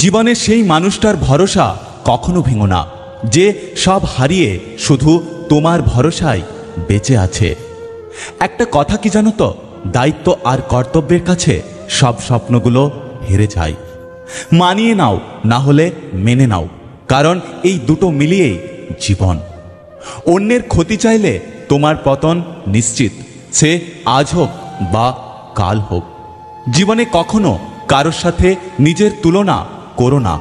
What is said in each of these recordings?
জীবনে সেই মানুষটার ভরসা কখনো ভেঙো না, যে সব হারিয়ে শুধু তোমার ভরসায় বেঁচে আছে। একটা কথা কি জানো তো, দায়িত্ব আর কর্তব্যের কাছে সব স্বপ্নগুলো হেরে যায়। মানিয়ে নাও, না হলে মেনে নাও, কারণ এই দুটো মিলিয়েই জীবন। অন্যের ক্ষতি চাইলে তোমার পতন নিশ্চিত, সে আজ হোক বা কাল হোক। জীবনে কখনো কারোর সাথে নিজের তুলনা করো না।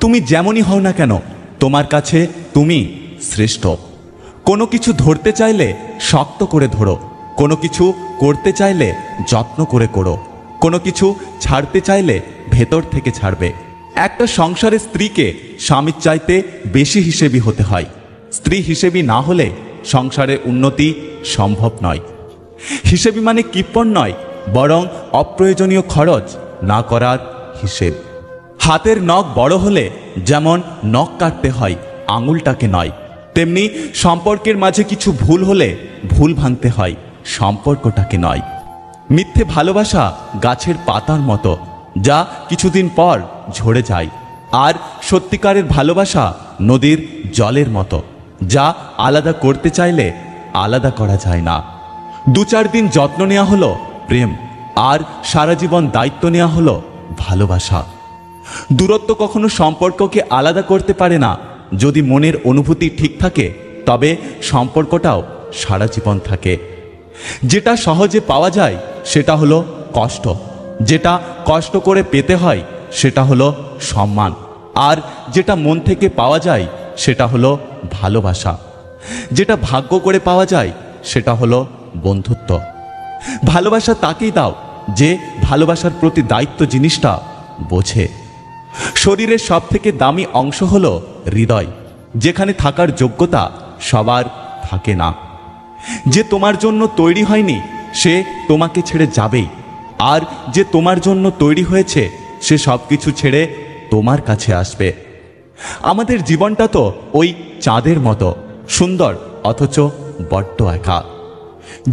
তুমি যেমনই হও না কেন, তোমার কাছে তুমি শ্রেষ্ঠ। কোনো কিছু ধরতে চাইলে শক্ত করে ধরো, কোনো কিছু করতে চাইলে যত্ন করে করো, কোনো কিছু ছাড়তে চাইলে ভেতর থেকে ছাড়বে। একটা সংসারের স্ত্রীকে স্বামীর চাইতে বেশি হিসেবি হতে হয়। স্ত্রী হিসেবি না হলে সংসারের উন্নতি সম্ভব নয়। হিসেবি মানে কিপ্পণ নয়, বরং অপ্রয়োজনীয় খরচ না করার হিসেব। হাতের নখ বড় হলে যেমন নখ কাটতে হয়, আঙুলটাকে নয়, তেমনি সম্পর্কের মাঝে কিছু ভুল হলে ভুল ভাঙতে হয়, সম্পর্কটাকে নয়। মিথ্যে ভালোবাসা গাছের পাতার মতো, যা কিছুদিন পর ঝরে যায়। আর সত্যিকারের ভালোবাসা নদীর জলের মতো, যা আলাদা করতে চাইলে আলাদা করা যায় না। 2-4 দিন যত্ন নেওয়া হলো প্রেম, আর সারা জীবন দায়িত্ব নেওয়া হলো ভালোবাসা। দূরত্ব কখনো সম্পর্ককে আলাদা করতে পারে না। যদি মনের অনুভূতি ঠিক থাকে, তবে সম্পর্কটাও সারা জীবন থাকে। যেটা সহজে পাওয়া যায় সেটা হলো কষ্ট, যেটা কষ্ট করে পেতে হয় সেটা হলো সম্মান, আর যেটা মন থেকে পাওয়া যায় সেটা হলো ভালোবাসা। যেটা ভাগ্য করে পাওয়া যায় সেটা হলো বন্ধুত্ব। ভালোবাসা তাকেই দাও যে ভালোবাসার প্রতি দায়িত্ব জিনিসটা বোঝে। শরীরের সব থেকে দামি অংশ হলো হৃদয়, যেখানে থাকার যোগ্যতা সবার থাকে না। যে তোমার জন্য তৈরি হয়নি সে তোমাকে ছেড়ে যাবেই, আর যে তোমার জন্য তৈরি হয়েছে সে সব কিছু ছেড়ে তোমার কাছে আসবে। আমাদের জীবনটা তো ওই চাঁদের মতো সুন্দর, অথচ বড্ড একা।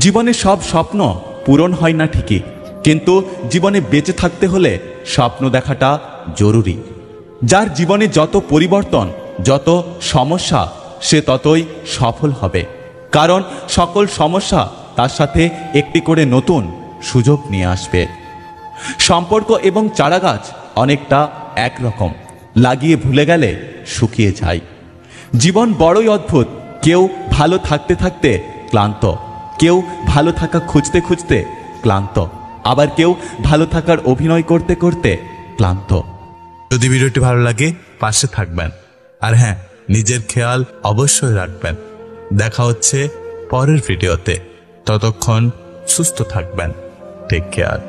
জীবনে সব স্বপ্ন পূরণ হয় না ঠিকই, কিন্তু জীবনে বেঁচে থাকতে হলে স্বপ্ন দেখাটা জরুরি। যার জীবনে যত পরিবর্তন, যত সমস্যা, সে ততই সফল হবে, কারণ সকল সমস্যা তার সাথে একটি করে নতুন সুযোগ নিয়ে আসবে। সম্পর্ক এবং চারাগাছ অনেকটা একরকম, লাগিয়ে ভুলে গেলে শুকিয়ে যায়। জীবন বড়ই অদ্ভুত। কেউ ভালো থাকতে থাকতে ক্লান্ত, কেউ ভালো থাকা খুঁজতে খুঁজতে ক্লান্ত, আবার কেউ ভালো থাকার অভিনয় করতে করতে ক্লান্ত। যদি ভিডিওটি ভালো লাগে পাশে থাকবেন, আর হ্যাঁ, নিজের খেয়াল অবশ্যই রাখবেন। দেখা হচ্ছে পরের ভিডিওতে, ততক্ষণ সুস্থ থাকবেন। Take care.